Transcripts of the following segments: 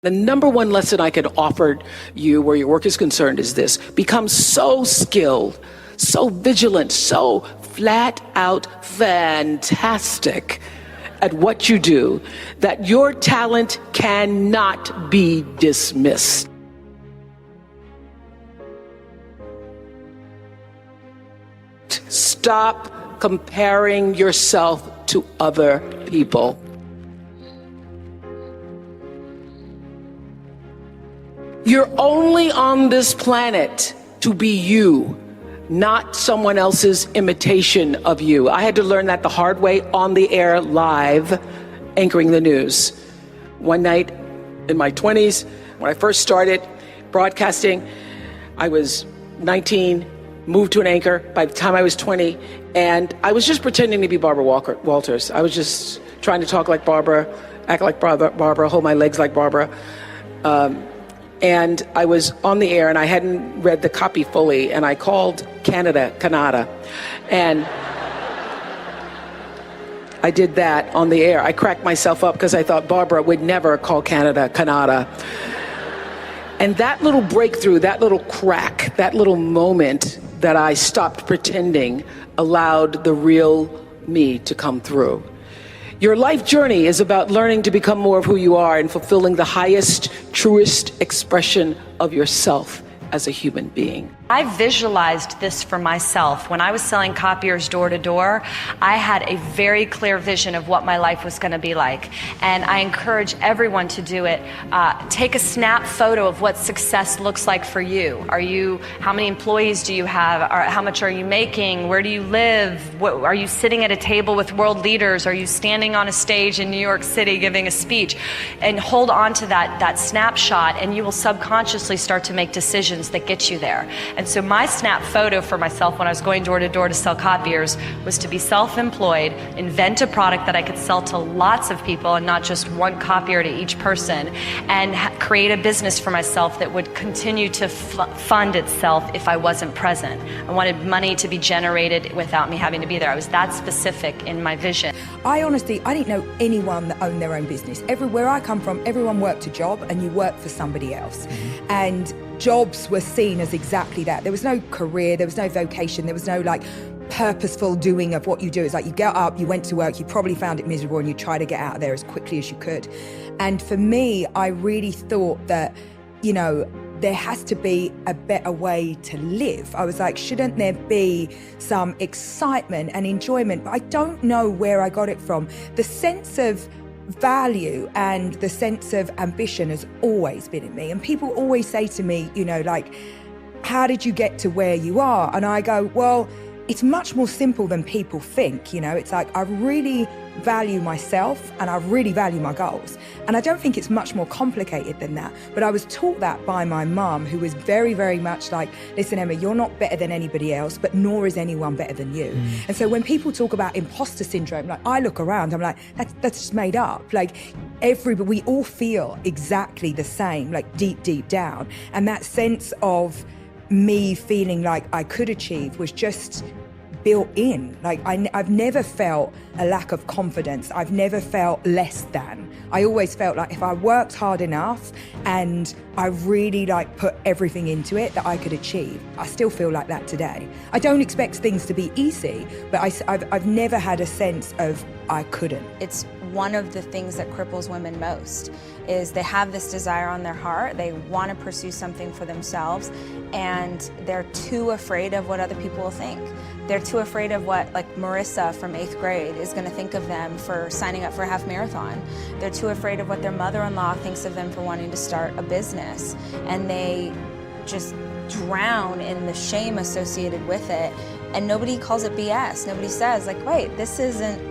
The number one lesson I could offer you where your work is concerned is this: become so skilled, so vigilant, so flat out fantastic at what you do that your talent cannot be dismissed. Stop comparing yourself to other people. You're only on this planet to be you, not someone else's imitation of you. I had to learn that the hard way on the air, live, anchoring the news. One night in my 20s, when I first started broadcasting, I was 19, moved to an anchor by the time I was 20, and I was just pretending to be Barbara Walters. I was just trying to talk like Barbara, act like Barbara, hold my legs like Barbara. And I was on the air and I hadn't read the copy fully, and I called Canada. And I did that on the air. I cracked myself up because I thought Barbara would never call Canada. And that little breakthrough, that little crack, that little moment that I stopped pretending allowed the real me to come through. Your life journey is about learning to become more of who you are and fulfilling the highest, truest expression of yourself as a human being. I visualized this for myself. When I was selling copiers door to door, I had a very clear vision of what my life was going to be like. And I encourage everyone to do it. Take a snap photo of what success looks like for you. How many employees do you have? How much are you making? Where do you live? Are you sitting at a table with world leaders? Are you standing on a stage in New York City giving a speech? And hold on to that snapshot, and you will subconsciously start to make decisions that get you there. And so my snap photo for myself when I was going door to door to sell copiers was to be self-employed, invent a product that I could sell to lots of people and not just one copier to each person, and create a business for myself that would continue to fund itself if I wasn't present. I wanted money to be generated without me having to be there. I was that specific in my vision. I didn't know anyone that owned their own business. Everywhere I come from, everyone worked a job and you worked for somebody else. Mm-hmm. And jobs were seen as exactly that. There was no career, there was no vocation, there was no purposeful doing of what you do. It's like you get up, you went to work, you probably found it miserable and you try to get out of there as quickly as you could. And for me, I really thought that, there has to be a better way to live. I was like, shouldn't there be some excitement and enjoyment? But I don't know where I got it from. The sense of value and the sense of ambition has always been in me. And people always say to me, how did you get to where you are? And I go, well, it's much more simple than people think. It's like, I really value myself and I really value my goals. And I don't think it's much more complicated than that. But I was taught that by my mum, who was very, very much like, listen, Emma, you're not better than anybody else, but nor is anyone better than you. And so when people talk about imposter syndrome, I look around, I'm like, that's just made up. We all feel exactly the same, deep, deep down. And that sense of me feeling like I could achieve was just built in. I've never felt a lack of confidence. I've never felt less than. I always felt like if I worked hard enough and I really put everything into it, that I could achieve. I still feel like that today. I don't expect things to be easy, but I've never had a sense of I couldn't. It's one of the things that cripples women most is they have this desire on their heart, they want to pursue something for themselves, and they're too afraid of what other people will think. They're too afraid of what Marissa from 8th grade is going to think of them for signing up for a half marathon. They're too afraid of what their mother-in-law thinks of them for wanting to start a business, and they just drown in the shame associated with it, and nobody calls it BS. Nobody says wait, this isn't,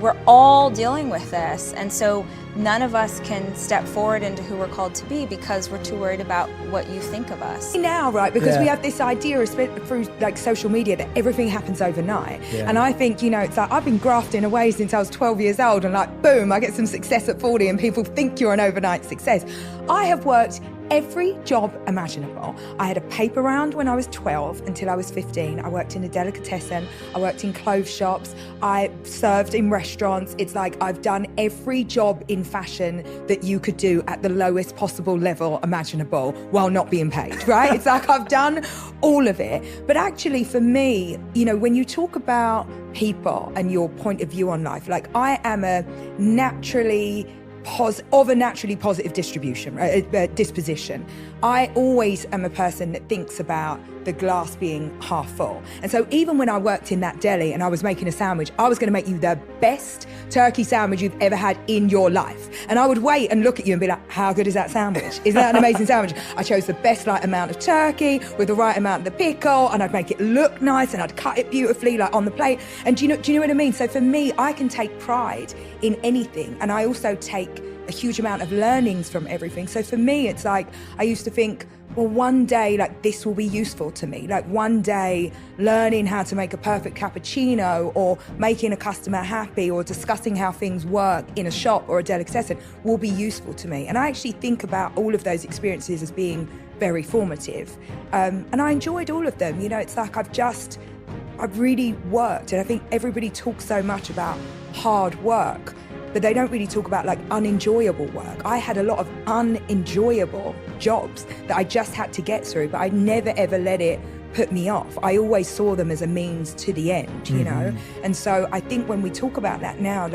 we're all dealing with this, and so none of us can step forward into who we're called to be because we're too worried about what you think of us. Now, right, because we have this idea through social media that everything happens overnight. Yeah. And I think, it's like I've been grafting away since I was 12 years old and boom, I get some success at 40 and people think you're an overnight success. I have worked every job imaginable. I had a paper round when I was 12 until I was 15. I worked in a delicatessen. I worked in clothes shops. I served in restaurants. It's like I've done every job in fashion that you could do at the lowest possible level imaginable while not being paid, right? It's like I've done all of it. But actually for me, you know, when you talk about people and your point of view on life, like I am a naturally positive disposition. I always am a person that thinks about the glass being half full. And so even when I worked in that deli and I was making a sandwich, I was going to make you the best turkey sandwich you've ever had in your life. And I would wait and look at you and be like, how good is that sandwich? Isn't that an amazing sandwich? I chose the best amount of turkey with the right amount of the pickle, and I'd make it look nice, and I'd cut it beautifully on the plate. And do you know what I mean? So for me, I can take pride in anything, and I also take a huge amount of learnings from everything. So for me, it's like, I used to think, well, one day, this will be useful to me. One day, learning how to make a perfect cappuccino, or making a customer happy, or discussing how things work in a shop or a delicatessen will be useful to me. And I actually think about all of those experiences as being very formative. And I enjoyed all of them. You know, it's like I've really worked, and I think everybody talks so much about hard work, but they don't really talk about unenjoyable work. I had a lot of unenjoyable jobs that I just had to get through, but I never ever let it put me off. I always saw them as a means to the end, you know? And so I think when we talk about that now,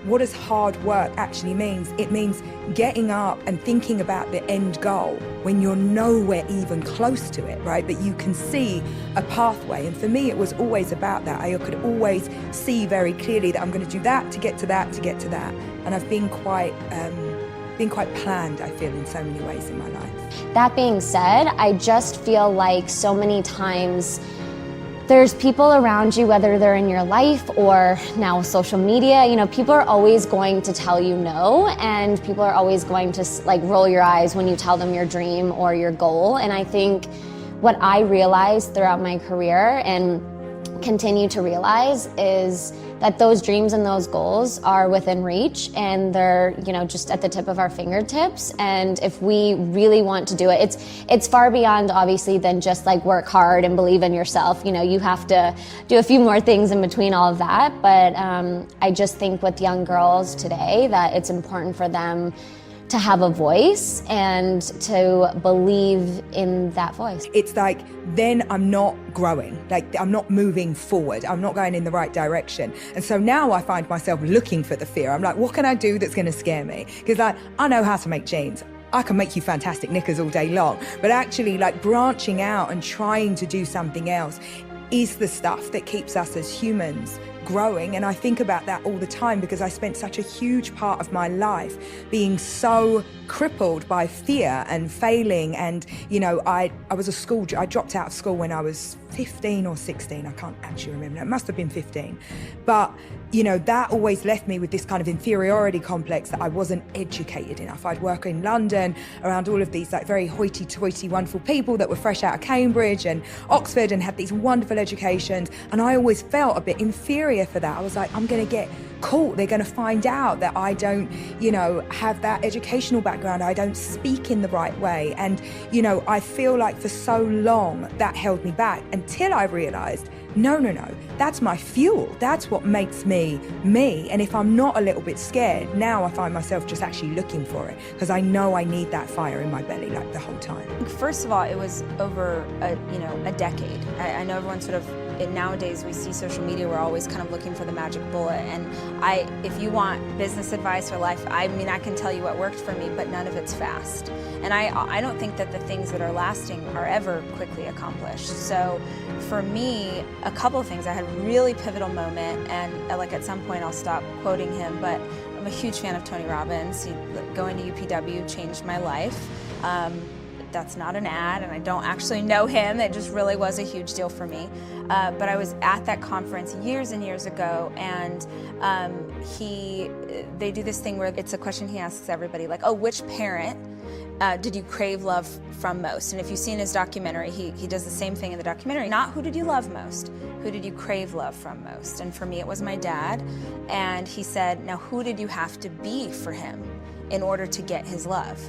what does hard work actually means? It means getting up and thinking about the end goal when you're nowhere even close to it, right? But you can see a pathway. And for me, it was always about that. I could always see very clearly that I'm going to do that to get to that, to get to that. And I've been quite planned, I feel, in so many ways in my life. That being said, I just feel like so many times there's people around you, whether they're in your life or now social media, you know, people are always going to tell you no, and people are always going to roll your eyes when you tell them your dream or your goal. And I think what I realized throughout my career and continue to realize is that those dreams and those goals are within reach, and they're, you know, just at the tip of our fingertips. And if we really want to do it, it's far beyond obviously than just work hard and believe in yourself. You know, you have to do a few more things in between all of that. But I just think with young girls today that it's important for them to have a voice and to believe in that voice. It's then I'm not growing, I'm not moving forward, I'm not going in the right direction. And so now I find myself looking for the fear. I'm like, what can I do that's going to scare me? Because I know how to make jeans. I can make you fantastic knickers all day long. But actually branching out and trying to do something else is the stuff that keeps us as humans growing. And I think about that all the time because I spent such a huge part of my life being so crippled by fear and failing. And, you know, I dropped out of school when I was 15 or 16. I can't actually remember. It must have been 15. But, you know, that always left me with this kind of inferiority complex that I wasn't educated enough. I'd work in London around all of these very hoity-toity, wonderful people that were fresh out of Cambridge and Oxford and had these wonderful educations. And I always felt a bit inferior for that. I was like, I'm going to get caught. They're going to find out that I don't, you know, have that educational background. I don't speak in the right way. And, you know, I feel like for so long that held me back until I realized, no, that's my fuel. That's what makes me me. And if I'm not a little bit scared, now I find myself just actually looking for it because I know I need that fire in my belly the whole time. First of all, it was over a decade. I know everyone nowadays we see social media, we're always kind of looking for the magic bullet. And if you want business advice or life, I can tell you what worked for me, but none of it's fast. And I don't think that the things that are lasting are ever quickly accomplished. So for me, a couple of things. I had a really pivotal moment, and at some point I'll stop quoting him, but I'm a huge fan of Tony Robbins. Going to UPW changed my life. That's not an ad, and I don't actually know him. It just really was a huge deal for me. But I was at that conference years and years ago, and they do this thing where it's a question he asks everybody, which parent did you crave love from most? And if you've seen his documentary, he does the same thing in the documentary. Not who did you love most, who did you crave love from most? And for me, it was my dad. And he said, now who did you have to be for him in order to get his love?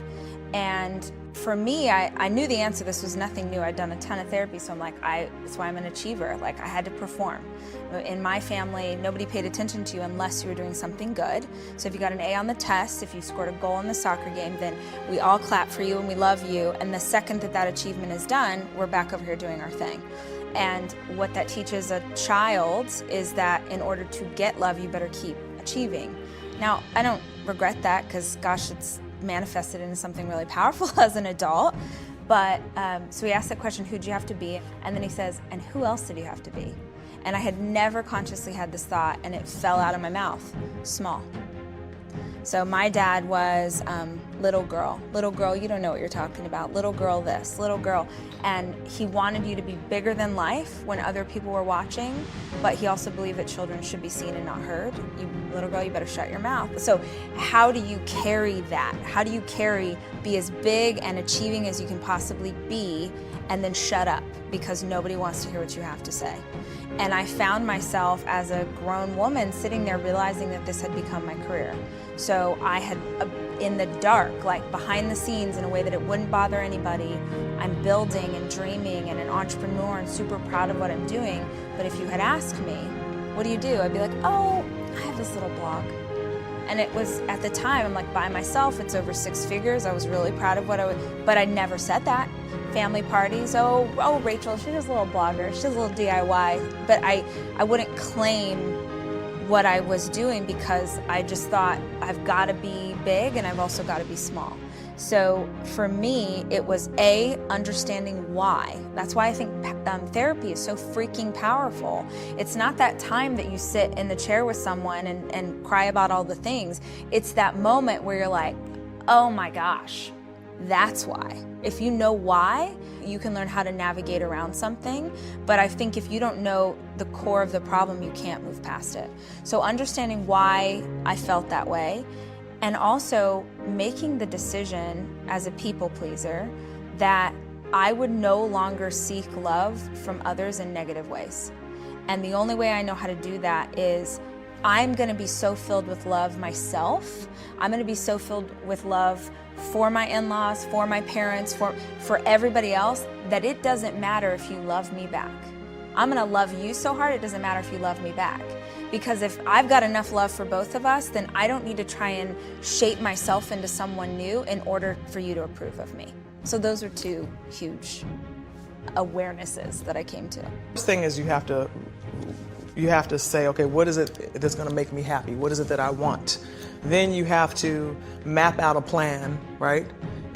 And for me, I knew the answer. This was nothing new. I'd done a ton of therapy, so I'm like, that's why I'm an achiever. Like, I had to perform. In my family, nobody paid attention to you unless you were doing something good. So if you got an A on the test, if you scored a goal in the soccer game, then we all clap for you and we love you. And the second that that achievement is done, we're back over here doing our thing. And what that teaches a child is that in order to get love, you better keep achieving. Now, I don't regret that because, gosh, it's manifested into something really powerful as an adult. But so he asked that question, who'd you have to be? And then he says, and who else did you have to be? And I had never consciously had this thought, and it fell out of my mouth, small. So my dad was little girl, you don't know what you're talking about, little girl this, little girl. And he wanted you to be bigger than life when other people were watching, but he also believed that children should be seen and not heard. You little girl, you better shut your mouth. So how do you carry that? How do you be as big and achieving as you can possibly be, and then shut up because nobody wants to hear what you have to say? And I found myself as a grown woman sitting there realizing that this had become my career. So I had, in the dark, like behind the scenes in a way that it wouldn't bother anybody, I'm building and dreaming and an entrepreneur and super proud of what I'm doing. But if you had asked me, what do you do? I'd be like, oh, I have this little blog. And it was, at the time, I'm like, by myself, it's over 6 figures. I was really proud of what I would, but I never said that. Family parties, oh, Rachel, she's just a little blogger, she's a little DIY. But I wouldn't claim what I was doing because I just thought I've got to be big and I've also got to be small. So for me, it was understanding why. That's why I think therapy is so freaking powerful. It's not that time that you sit in the chair with someone and cry about all the things. It's that moment where you're like, oh my gosh, that's why. If you know why, you can learn how to navigate around something. But I think if you don't know the core of the problem, you can't move past it. So understanding why I felt that way, and also making the decision as a people pleaser that I would no longer seek love from others in negative ways. And the only way I know how to do that is I'm gonna be so filled with love myself. I'm gonna be so filled with love for my in-laws, for my parents, for everybody else, that it doesn't matter if you love me back. I'm gonna love you so hard, it doesn't matter if you love me back. Because if I've got enough love for both of us, then I don't need to try and shape myself into someone new in order for you to approve of me. So those are 2 huge awarenesses that I came to. First thing is you have to say, okay, what is it that's going to make me happy? What is it that I want? Then you have to map out a plan, right,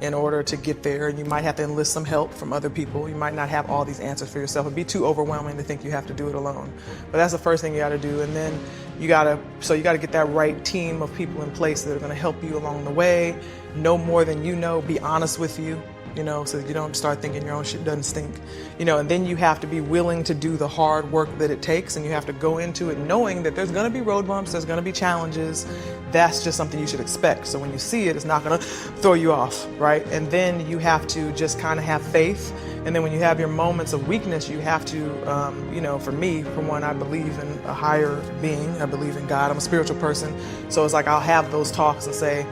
in order to get there. And you might have to enlist some help from other people. You might not have all these answers for yourself. It'd be too overwhelming to think you have to do it alone. But that's the first thing you got to do. And then you got to get that right team of people in place that are going to help you along the way, know more than you know, be honest with you. So that you don't start thinking your own shit doesn't stink. And then you have to be willing to do the hard work that it takes, and you have to go into it knowing that there's gonna be road bumps, there's gonna be challenges. That's just something you should expect. So when you see it, it's not gonna throw you off, right? And then you have to just kind of have faith. And then when you have your moments of weakness, you have to, for me, for one, I believe in a higher being. I believe in God. I'm a spiritual person. So it's like I'll have those talks and say,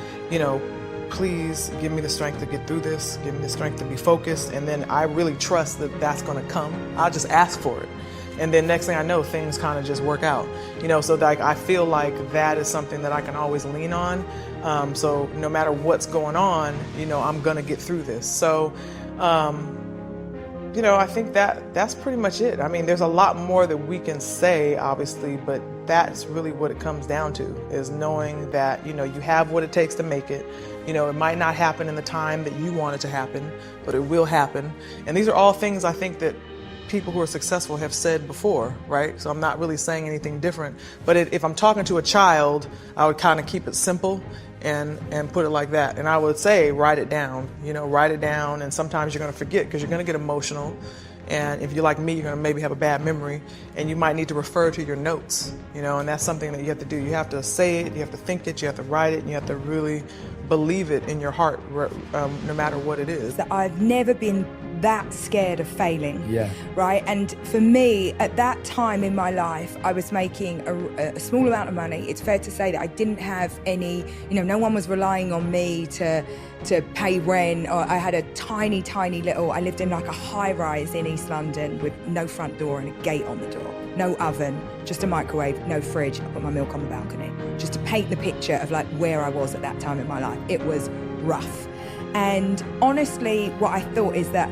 please give me the strength to get through this, give me the strength to be focused, and then I really trust that that's going to come. I'll just ask for it. And then next thing I know, things kind of just work out. So like I feel like that is something that I can always lean on. So no matter what's going on, I'm going to get through this. So, I think that's pretty much it. I mean, there's a lot more that we can say, obviously, but that's really what it comes down to, is knowing that, you have what it takes to make it. It might not happen in the time that you want it to happen, but it will happen. And these are all things I think that people who are successful have said before, right? So I'm not really saying anything different. But if I'm talking to a child, I would kind of keep it simple and put it like that. And I would say, write it down, write it down. And sometimes you're going to forget because you're going to get emotional. And if you're like me, you're going to maybe have a bad memory, and you might need to refer to your notes, and that's something that you have to do. You have to say it, you have to think it, you have to write it, and you have to really believe it in your heart, no matter what it is. That I've never been that scared of failing. Yeah. Right? And for me, at that time in my life, I was making a small amount of money. It's fair to say that I didn't have any, no one was relying on me to pay rent. Or I had a tiny little, I lived in like a high rise in East London with no front door and a gate on the door. No oven, just a microwave, no fridge. I put my milk on the balcony. Just to paint the picture of like where I was at that time in my life. It was rough. And honestly, what I thought is that,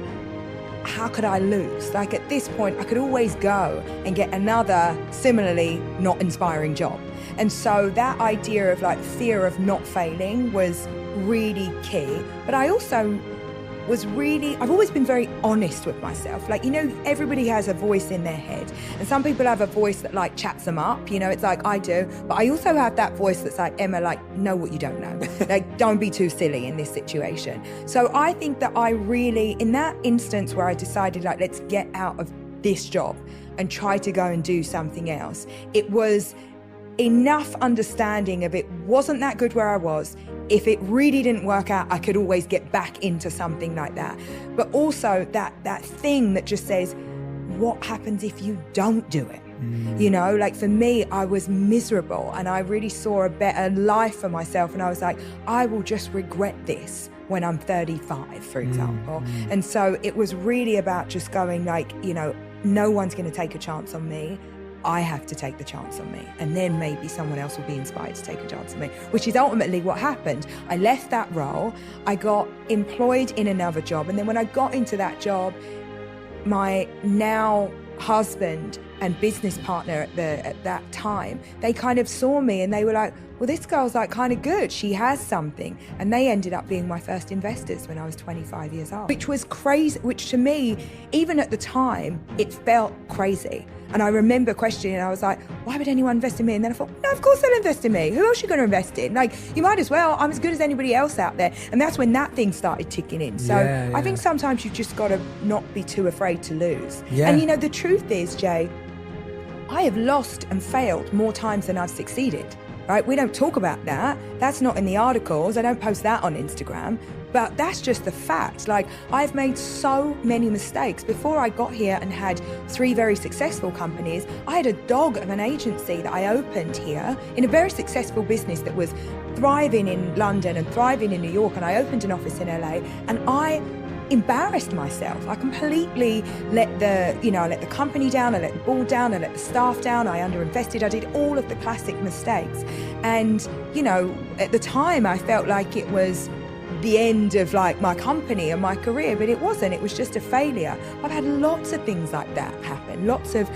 how could I lose? Like at this point, I could always go and get another similarly not inspiring job. And so that idea of like fear of not failing was really key. But I also I've always been very honest with myself. Like, everybody has a voice in their head. And some people have a voice that like chats them up, it's like I do. But I also have that voice that's like, Emma, like, know what you don't know. Like, don't be too silly in this situation. So I think that I really, in that instance where I decided like, let's get out of this job and try to go and do something else, it was enough understanding of it wasn't that good where I was. If it really didn't work out, I could always get back into something like that. But also that thing that just says, what happens if you don't do it? Like for me, I was miserable and I really saw a better life for myself. And I was like, I will just regret this when I'm 35, for example. And so it was really about just going like, no one's going to take a chance on me. I have to take the chance on me, and then maybe someone else will be inspired to take a chance on me, which is ultimately what happened. I left that role, I got employed in another job, and then when I got into that job, my now husband and business partner at that time, they kind of saw me and they were like, well, this girl's like kind of good, she has something. And they ended up being my first investors when I was 25 years old, which was crazy, which to me, even at the time, it felt crazy. And I remember questioning, I was like, why would anyone invest in me? And then I thought, no, of course they'll invest in me. Who else are you going to invest in? Like, you might as well. I'm as good as anybody else out there. And that's when that thing started ticking in. So I think sometimes you've just got to not be too afraid to lose. Yeah. And the truth is, Jay, I have lost and failed more times than I've succeeded, right? We don't talk about that. That's not in the articles. I don't post that on Instagram. But that's just the fact. Like, I've made so many mistakes. Before I got here and had 3 very successful companies, I had a dog of an agency that I opened here in a very successful business that was thriving in London and thriving in New York. And I opened an office in LA, and I embarrassed myself. I completely let the company down, I let the board down, I let the staff down, I underinvested, I did all of the classic mistakes. And, at the time I felt like it was the end of like my company and my career, but it wasn't. It was just a failure. I've had lots of things like that happen, lots of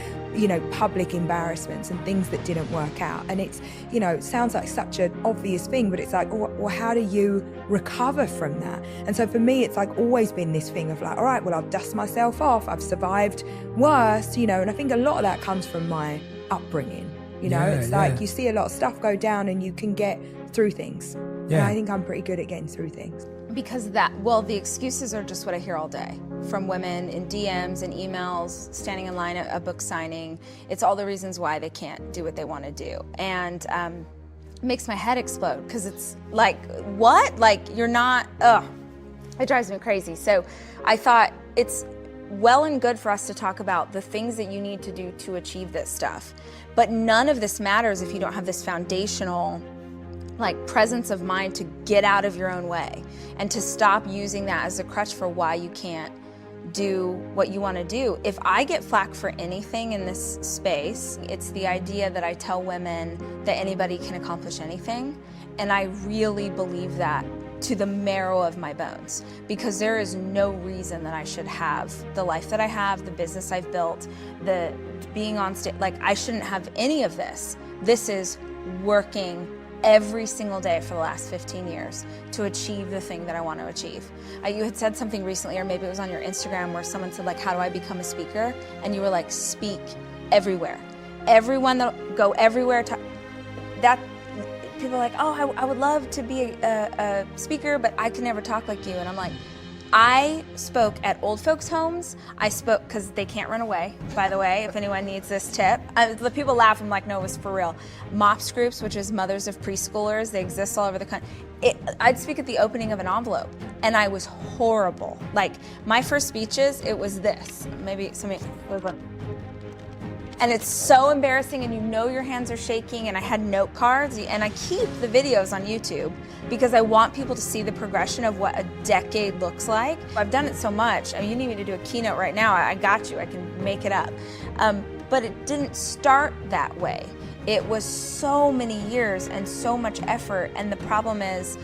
public embarrassments and things that didn't work out. And it's, it sounds like such an obvious thing, but it's like, well, how do you recover from that? And so for me, it's like always been this thing of like, all right, well, I'll dust myself off. I've survived worse, and I think a lot of that comes from my upbringing. Like you see a lot of stuff go down and you can get through things. Yeah. And I think I'm pretty good at getting through things. Because the excuses are just what I hear all day from women in DMs and emails, standing in line at a book signing. It's all the reasons why they can't do what they want to do. And it makes my head explode because it's like, what? Like, you're not, it drives me crazy. So I thought it's well and good for us to talk about the things that you need to do to achieve this stuff. But none of this matters if you don't have this foundational presence of mind to get out of your own way and to stop using that as a crutch for why you can't do what you want to do. If I get flack for anything in this space, it's the idea that I tell women that anybody can accomplish anything. And I really believe that to the marrow of my bones, because there is no reason that I should have the life that I have, the business I've built, the being on stage. I shouldn't have any of this. This is working every single day for the last 15 years to achieve the thing that I want to achieve. You had said something recently, or maybe it was on your Instagram, where someone said, how do I become a speaker? And you were like, speak everywhere. Everyone that go everywhere. That people are like, oh, I would love to be a speaker, but I can never talk like you. And I'm like, I spoke at old folks' homes. I spoke, because they can't run away, by the way, if anyone needs this tip. The people laugh, I'm like, no, it was for real. Mops Groups, which is mothers of preschoolers, they exist all over the country. I'd speak at the opening of an envelope, and I was horrible. Like, my first speeches, it was this. Maybe somebody... And it's so embarrassing, and you know your hands are shaking, and I had note cards, and I keep the videos on YouTube because I want people to see the progression of what a decade looks like. I've done it so much. I mean, you need me to do a keynote right now, I got you, I can make it up. But it didn't start that way. It was so many years and so much effort, and the problem is,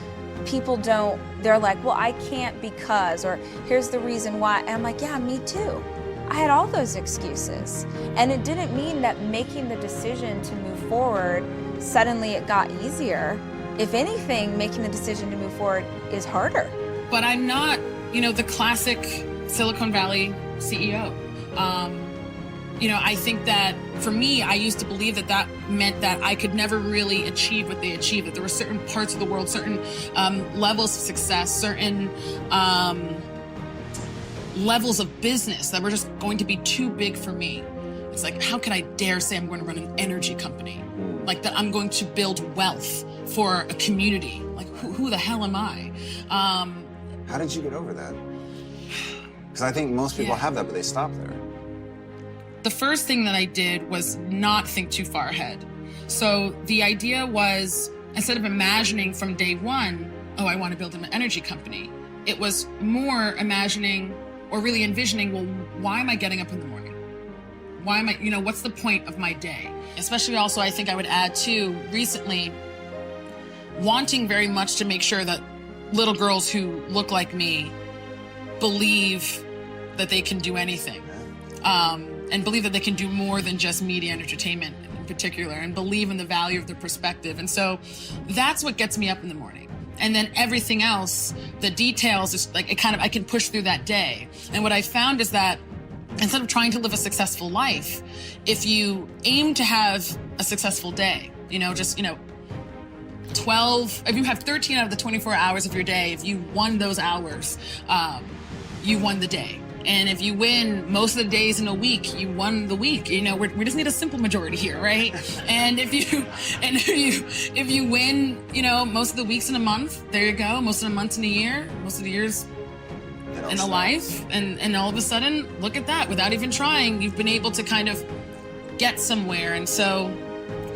people don't, they're like, well, I can't because, or here's the reason why. And I'm like, yeah, me too. I had all those excuses. And it didn't mean that making the decision to move forward, suddenly it got easier. If anything, making the decision to move forward is harder. But I'm not, the classic Silicon Valley CEO. I think that for me, I used to believe that that meant that I could never really achieve what they achieved, that there were certain parts of the world, certain levels of success, certain levels of business that were just going to be too big for me. It's like, how could I dare say I'm going to run an energy company? Like that I'm going to build wealth for a community. Like, who the hell am I? How did you get over that? Because I think most people have that, but they stop there. The first thing that I did was not think too far ahead. So the idea was, instead of imagining from day one, oh, I want to build an energy company, it was more imagining or really envisioning, well, why am I getting up in the morning? Why am I, what's the point of my day? Especially also, I think I would add too, recently, wanting very much to make sure that little girls who look like me believe that they can do anything. And believe that they can do more than just media and entertainment in particular, and believe in the value of their perspective. And so that's what gets me up in the morning. And then everything else, the details, is like I can push through that day. And what I found is that instead of trying to live a successful life, if you aim to have a successful day, 12, if you have 13 out of the 24 hours of your day, if you won those hours, you won the day. And if you win most of the days in a week, you won the week. We just need a simple majority here, right? And if you win, most of the weeks in a month, there you go. Most of the months in a year, most of the years in a life, and all of a sudden, look at that. Without even trying, you've been able to kind of get somewhere. And so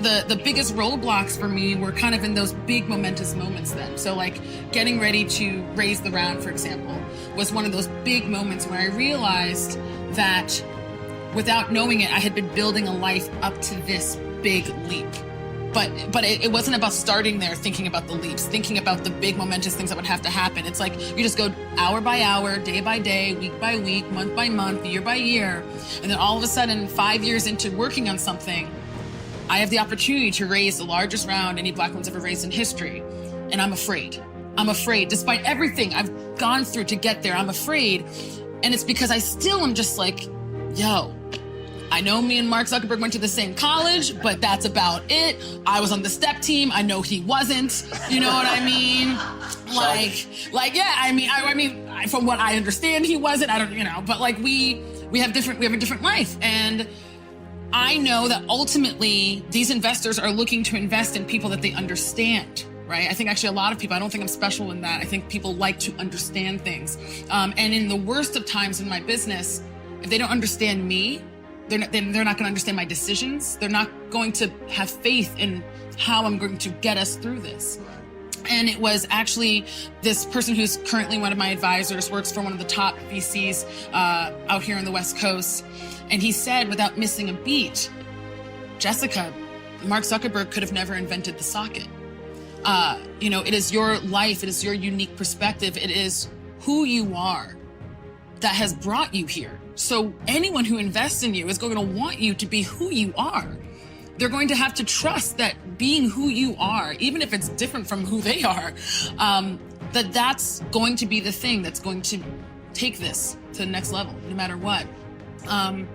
the biggest roadblocks for me were kind of in those big momentous moments then. So like getting ready to raise the round, for example, was one of those big moments where I realized that without knowing it, I had been building a life up to this big leap. But it wasn't about starting there thinking about the leaps, thinking about the big momentous things that would have to happen. It's like you just go hour by hour, day by day, week by week, month by month, year by year. And then all of a sudden, 5 years into working on something, I have the opportunity to raise the largest round any Black woman's ever raised in history. And I'm afraid. I'm afraid. Despite everything I've gone through to get there, I'm afraid. And it's because I still am just like, yo, I know me and Mark Zuckerberg went to the same college, but that's about it. I was on the step team. I know he wasn't. You know what I mean? Yeah, I mean, from what I understand, he wasn't. I don't, but like we have a different life. And I know that ultimately these investors are looking to invest in people that they understand, right? I think actually a lot of people, I don't think I'm special in that. I think people like to understand things. And in the worst of times in my business, if they don't understand me, they're not going to understand my decisions. They're not going to have faith in how I'm going to get us through this. And it was actually this person who's currently one of my advisors, works for one of the top VCs out here on the West Coast. And he said, without missing a beat, Jessica, Mark Zuckerberg could have never invented the socket. It is your life. It is your unique perspective. It is who you are that has brought you here. So anyone who invests in you is going to want you to be who you are. They're going to have to trust that being who you are, even if it's different from who they are, that's going to be the thing that's going to take this to the next level, no matter what. And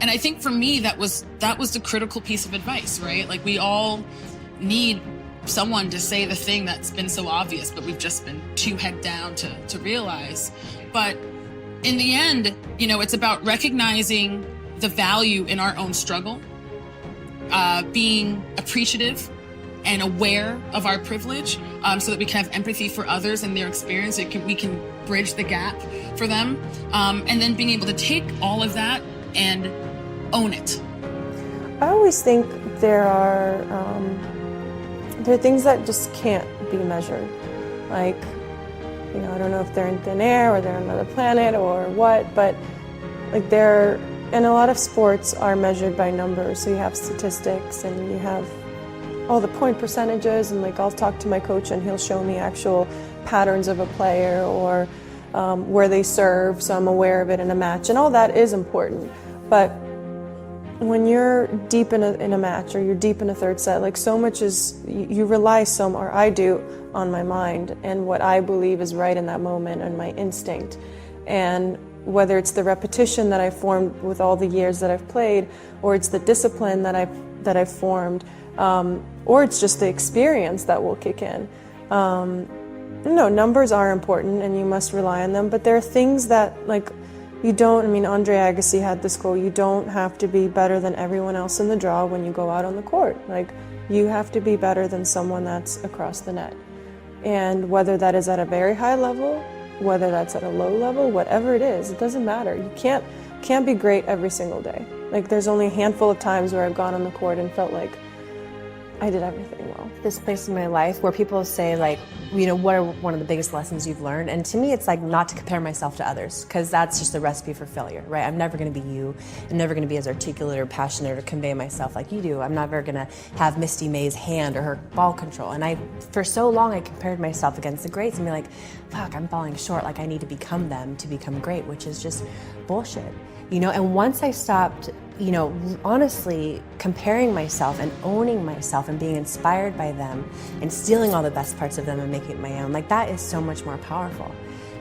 I think for me, that was the critical piece of advice, right? Like we all need someone to say the thing that's been so obvious, but we've just been too head down to realize. But in the end, you know, it's about recognizing the value in our own struggle, being appreciative and aware of our privilege, so that we can have empathy for others and their experience. We can bridge the gap for them, and then being able to take all of that and own it. I always think there are things that just can't be measured. Like, you know, I don't know if they're in thin air or they're on another planet or what, but like and a lot of sports are measured by numbers. So you have statistics and you have all the point percentages, and like I'll talk to my coach and he'll show me actual patterns of a player or where they serve, so I'm aware of it in a match, and all that is important. But when you're deep in a match or you're deep in a third set, like so much is, you rely or I do, on my mind and what I believe is right in that moment and my instinct. And whether it's the repetition that I've formed with all the years that I've played, or it's the discipline that I've formed, or it's just the experience that will kick in. Numbers are important and you must rely on them, but there are things that, like, Andre Agassi had this quote, you don't have to be better than everyone else in the draw when you go out on the court. Like, you have to be better than someone that's across the net. And whether that is at a very high level, whether that's at a low level, whatever it is, it doesn't matter. You can't be great every single day. Like, there's only a handful of times where I've gone on the court and felt like I did everything well. This place in my life where people say, like, you know, what are one of the biggest lessons you've learned? And to me, it's like not to compare myself to others, because that's just a recipe for failure, right? I'm never going to be you. I'm never going to be as articulate or passionate or convey myself like you do. I'm never going to have Misty May's hand or her ball control. And for so long, I compared myself against the greats and be like, fuck, I'm falling short. Like, I need to become them to become great, which is just bullshit. You know, and once I stopped, you know, honestly comparing myself and owning myself and being inspired by them and stealing all the best parts of them and making it my own, like, that is so much more powerful,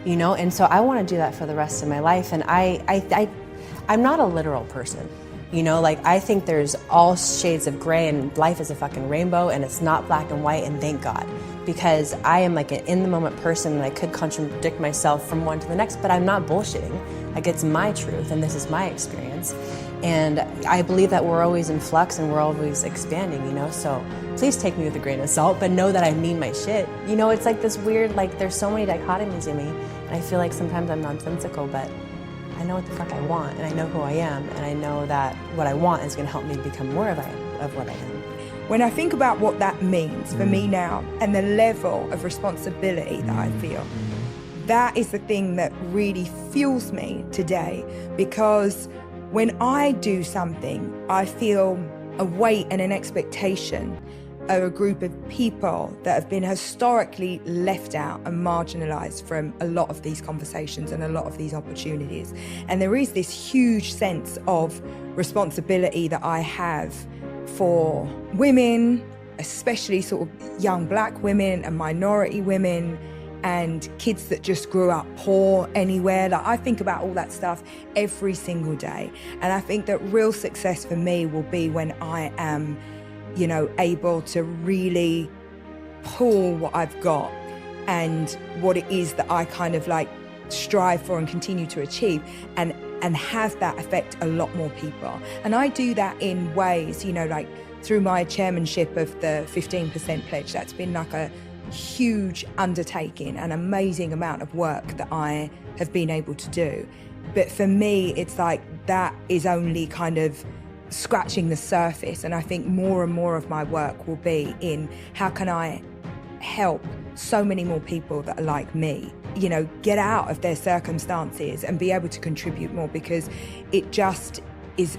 you know? And so I want to do that for the rest of my life. And I'm not a literal person, you know? Like, I think there's all shades of gray and life is a fucking rainbow and it's not black and white, and thank God. Because I am like an in-the-moment person and I could contradict myself from one to the next, but I'm not bullshitting. Like, it's my truth and this is my experience. And I believe that we're always in flux and we're always expanding, you know? So please take me with a grain of salt, but know that I mean my shit. You know, it's like this weird, like, there's so many dichotomies in me, and I feel like sometimes I'm nonsensical, but I know what the fuck I want, and I know who I am, and I know that what I want is gonna help me become more of what I am. When I think about what that means for me now and the level of responsibility that I feel, that is the thing that really fuels me today, because when I do something, I feel a weight and an expectation of a group of people that have been historically left out and marginalized from a lot of these conversations and a lot of these opportunities. And there is this huge sense of responsibility that I have for women, especially sort of young black women and minority women, and kids that just grew up poor anywhere. Like, I think about all that stuff every single day. And I think that real success for me will be when I am, you know, able to really pull what I've got and what it is that I kind of like strive for and continue to achieve, and have that affect a lot more people. And I do that in ways, you know, like through my chairmanship of the 15% pledge. That's been like a huge undertaking, an amazing amount of work that I have been able to do. But for me, it's like that is only kind of scratching the surface. And I think more and more of my work will be in how can I help so many more people that are like me, you know, get out of their circumstances and be able to contribute more, because it just is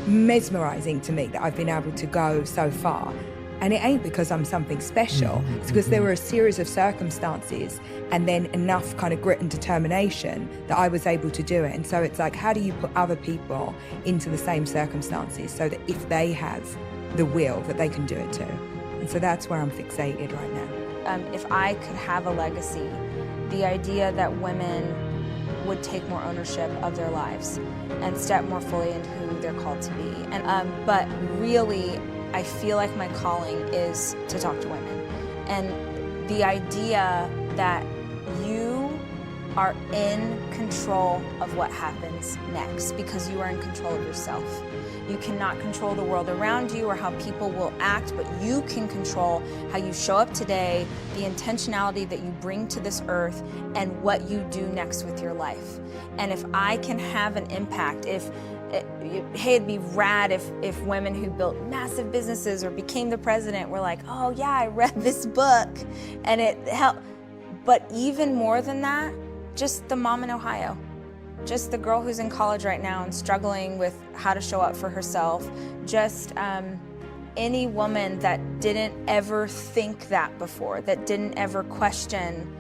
mesmerizing to me that I've been able to go so far. And it ain't because I'm something special. It's because there were a series of circumstances and then enough kind of grit and determination that I was able to do it. And so it's like, how do you put other people into the same circumstances so that if they have the will, that they can do it too? And so that's where I'm fixated right now. If I could have a legacy, the idea that women would take more ownership of their lives and step more fully into who they're called to be. And but really, I feel like my calling is to talk to women. And the idea that you are in control of what happens next because you are in control of yourself. You cannot control the world around you or how people will act, but you can control how you show up today, the intentionality that you bring to this earth, and what you do next with your life. And if I can have an impact, hey, it'd be rad if women who built massive businesses or became the president were like, oh yeah, I read this book and it helped. But even more than that, just the mom in Ohio. Just the girl who's in college right now and struggling with how to show up for herself. Just any woman that didn't ever think that before, that didn't ever question,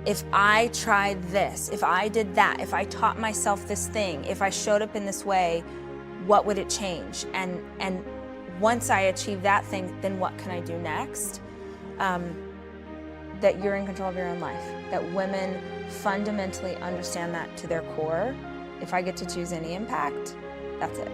if I tried this, if I did that, if I taught myself this thing, if I showed up in this way, what would it change? And once I achieve that thing, then what can I do next? That you're in control of your own life, that women fundamentally understand that to their core. If I get to choose any impact, that's it.